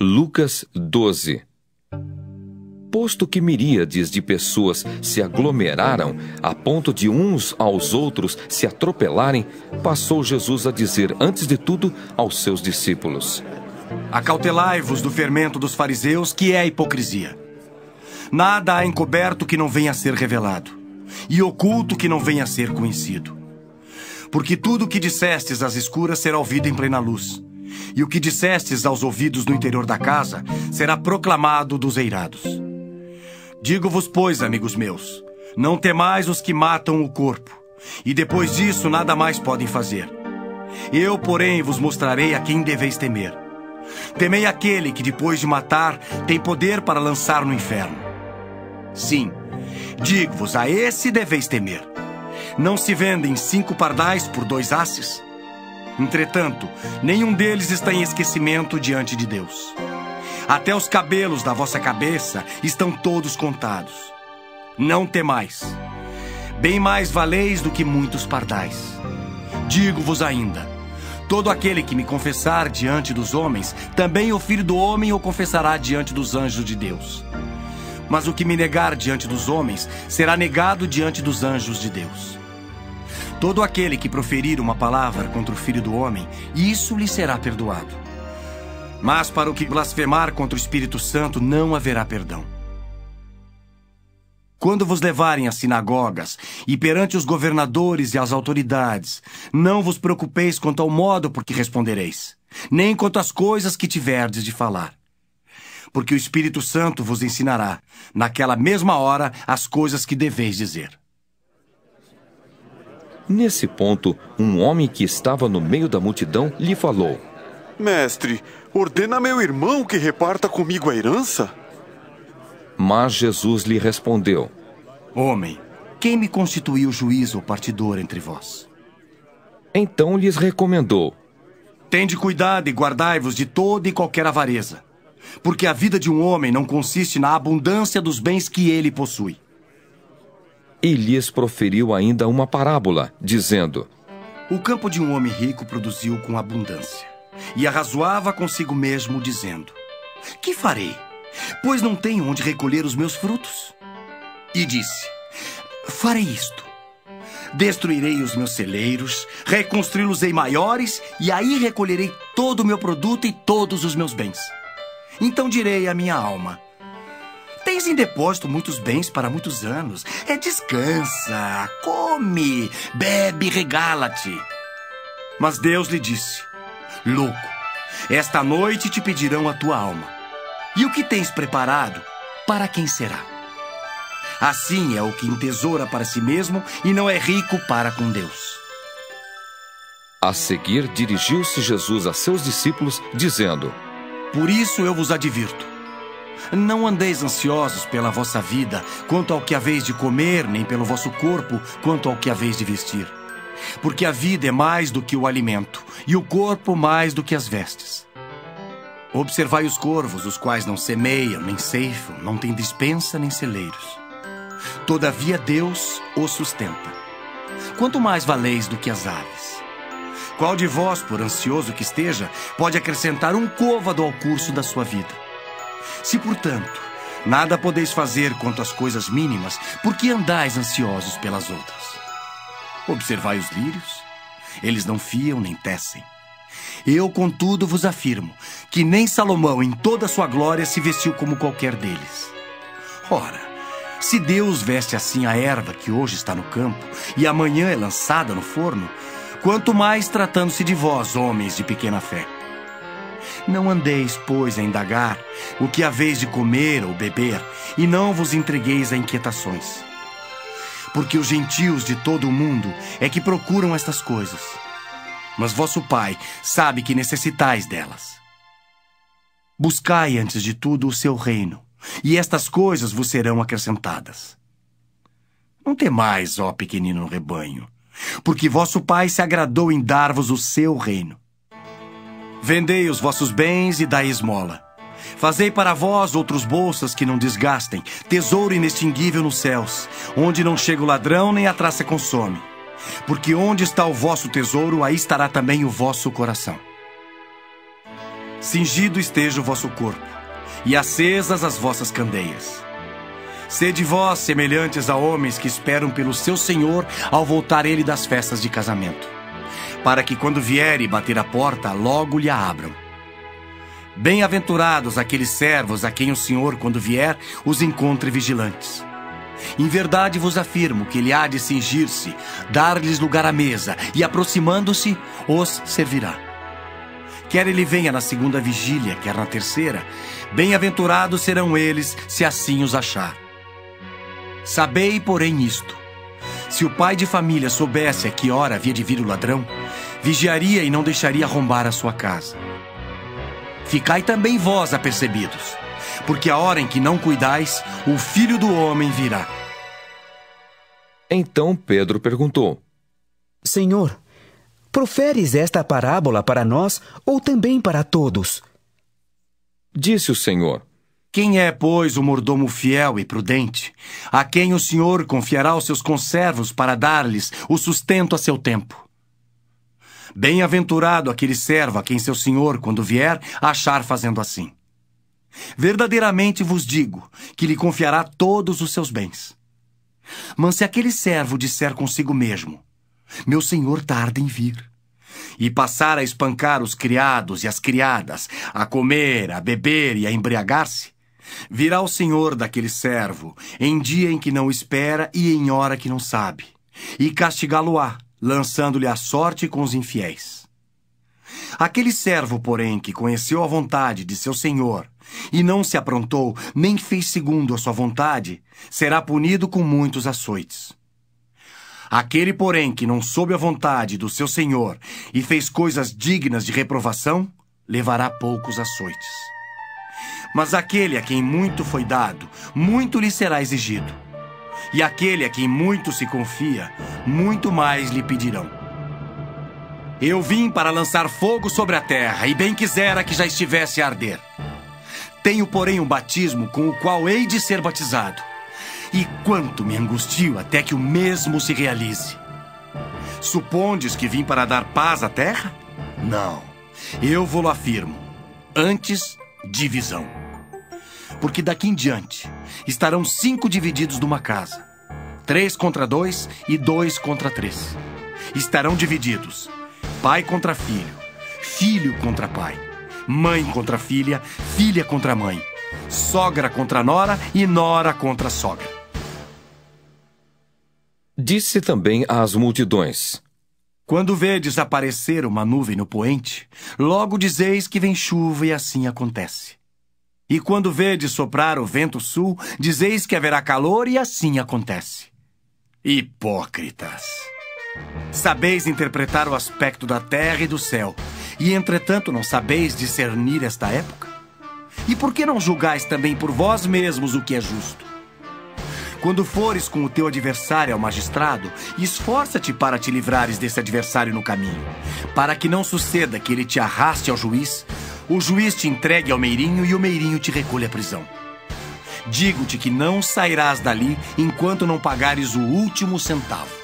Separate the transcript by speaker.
Speaker 1: Lucas 12. Posto que miríades de pessoas se aglomeraram a ponto de uns aos outros se atropelarem, passou Jesus a dizer antes de tudo aos seus discípulos:
Speaker 2: Acautelai-vos do fermento dos fariseus, que é a hipocrisia. Nada há encoberto que não venha a ser revelado, e oculto que não venha a ser conhecido. Porque tudo o que dissestes às escuras será ouvido em plena luz, e o que dissestes aos ouvidos no interior da casa será proclamado dos eirados. Digo-vos, pois, amigos meus, não temais os que matam o corpo, e depois disso nada mais podem fazer. Eu, porém, vos mostrarei a quem deveis temer. Temei aquele que, depois de matar, tem poder para lançar no inferno. Sim, digo-vos, a esse deveis temer. Não se vendem 5 pardais por 2 asses? Entretanto, nenhum deles está em esquecimento diante de Deus. Até os cabelos da vossa cabeça estão todos contados. Não temais. Bem mais valeis do que muitos pardais. Digo-vos ainda, todo aquele que me confessar diante dos homens, também o Filho do Homem o confessará diante dos anjos de Deus. Mas o que me negar diante dos homens, será negado diante dos anjos de Deus. Todo aquele que proferir uma palavra contra o Filho do Homem, isso lhe será perdoado. Mas para o que blasfemar contra o Espírito Santo, não haverá perdão. Quando vos levarem às sinagogas e perante os governadores e as autoridades, não vos preocupeis quanto ao modo por que respondereis, nem quanto às coisas que tiverdes de falar. Porque o Espírito Santo vos ensinará, naquela mesma hora, as coisas que deveis dizer.
Speaker 1: Nesse ponto, um homem que estava no meio da multidão lhe falou:
Speaker 3: Mestre, ordena a meu irmão que reparta comigo a herança?
Speaker 1: Mas Jesus lhe respondeu:
Speaker 2: Homem, quem me constituiu juiz ou partidor entre vós?
Speaker 1: Então lhes recomendou:
Speaker 2: Tende cuidado e guardai-vos de toda e qualquer avareza, porque a vida de um homem não consiste na abundância dos bens que ele possui.
Speaker 1: E lhes proferiu ainda uma parábola, dizendo:
Speaker 2: O campo de um homem rico produziu com abundância, e arrazoava consigo mesmo, dizendo: Que farei? Pois não tenho onde recolher os meus frutos. E disse: Farei isto. Destruirei os meus celeiros, reconstruí-los-ei maiores, e aí recolherei todo o meu produto e todos os meus bens. Então direi à minha alma: Tens em depósito muitos bens para muitos anos. Descansa, come, bebe, regala-te. Mas Deus lhe disse: Louco, esta noite te pedirão a tua alma. E o que tens preparado, para quem será? Assim é o que entesoura para si mesmo e não é rico para com Deus.
Speaker 1: A seguir, dirigiu-se Jesus a seus discípulos, dizendo:
Speaker 2: Por isso eu vos advirto. Não andeis ansiosos pela vossa vida, quanto ao que haveis de comer, nem pelo vosso corpo, quanto ao que haveis de vestir. Porque a vida é mais do que o alimento, e o corpo mais do que as vestes. Observai os corvos, os quais não semeiam, nem ceifam, não têm despensa, nem celeiros. Todavia Deus os sustenta. Quanto mais valeis do que as aves? Qual de vós, por ansioso que esteja, pode acrescentar um côvado ao curso da sua vida? Se, portanto, nada podeis fazer quanto às coisas mínimas, por que andais ansiosos pelas outras? Observai os lírios, eles não fiam nem tecem. Eu, contudo, vos afirmo que nem Salomão, em toda a sua glória, se vestiu como qualquer deles. Ora, se Deus veste assim a erva que hoje está no campo e amanhã é lançada no forno, quanto mais tratando-se de vós, homens de pequena fé. Não andeis, pois, a indagar o que haveis de comer ou beber, e não vos entregueis a inquietações. Porque os gentios de todo o mundo é que procuram estas coisas. Mas vosso Pai sabe que necessitais delas. Buscai, antes de tudo, o seu reino, e estas coisas vos serão acrescentadas. Não temais, ó pequenino rebanho, porque vosso Pai se agradou em dar-vos o seu reino. Vendei os vossos bens e dai esmola. Fazei para vós outros bolsas que não desgastem, tesouro inextinguível nos céus, onde não chega o ladrão nem a traça consome. Porque onde está o vosso tesouro, aí estará também o vosso coração. Cingido esteja o vosso corpo, e acesas as vossas candeias. Sede vós semelhantes a homens que esperam pelo seu Senhor ao voltar ele das festas de casamento, para que quando vier e bater a porta, logo lhe a abram. Bem-aventurados aqueles servos a quem o Senhor, quando vier, os encontre vigilantes. Em verdade vos afirmo que ele há de cingir-se, dar-lhes lugar à mesa, e aproximando-se, os servirá. Quer ele venha na segunda vigília, quer na terceira, bem-aventurados serão eles, se assim os achar. Sabei, porém, isto: se o pai de família soubesse a que hora havia de vir o ladrão, vigiaria e não deixaria arrombar a sua casa. Ficai também vós apercebidos, porque a hora em que não cuidais, o Filho do Homem virá.
Speaker 1: Então Pedro perguntou:
Speaker 4: Senhor, proferes esta parábola para nós ou também para todos?
Speaker 1: Disse o Senhor:
Speaker 2: Quem é, pois, o mordomo fiel e prudente, a quem o Senhor confiará os seus conservos para dar-lhes o sustento a seu tempo? Bem-aventurado aquele servo a quem seu senhor, quando vier, achar fazendo assim. Verdadeiramente vos digo que lhe confiará todos os seus bens. Mas se aquele servo disser consigo mesmo: meu senhor tarda em vir, e passar a espancar os criados e as criadas, a comer, a beber e a embriagar-se, virá o senhor daquele servo em dia em que não espera e em hora que não sabe, e castigá-lo-á, lançando-lhe a sorte com os infiéis. Aquele servo, porém, que conheceu a vontade de seu senhor e não se aprontou, nem fez segundo a sua vontade, será punido com muitos açoites. Aquele, porém, que não soube a vontade do seu senhor e fez coisas dignas de reprovação, levará poucos açoites. Mas aquele a quem muito foi dado, muito lhe será exigido. E aquele a quem muito se confia, muito mais lhe pedirão. Eu vim para lançar fogo sobre a terra, e bem quisera que já estivesse a arder. Tenho, porém, um batismo com o qual hei de ser batizado, e quanto me angustio até que o mesmo se realize. Supondes que vim para dar paz à terra? Não, eu vou-lo afirmo. Antes, divisão. Porque daqui em diante estarão 5 divididos numa casa, 3 contra 2 e 2 contra 3. Estarão divididos pai contra filho, filho contra pai, mãe contra filha, filha contra mãe, sogra contra nora e nora contra sogra.
Speaker 1: Disse também às multidões:
Speaker 2: Quando vedes aparecer uma nuvem no poente, logo dizeis que vem chuva, e assim acontece. E quando vedes soprar o vento sul, dizeis que haverá calor, e assim acontece. Hipócritas! Sabeis interpretar o aspecto da terra e do céu, e entretanto não sabeis discernir esta época? E por que não julgais também por vós mesmos o que é justo? Quando fores com o teu adversário ao magistrado, esforça-te para te livrares desse adversário no caminho, para que não suceda que ele te arraste ao juiz, o juiz te entregue ao meirinho e o meirinho te recolha à prisão. Digo-te que não sairás dali enquanto não pagares o último centavo.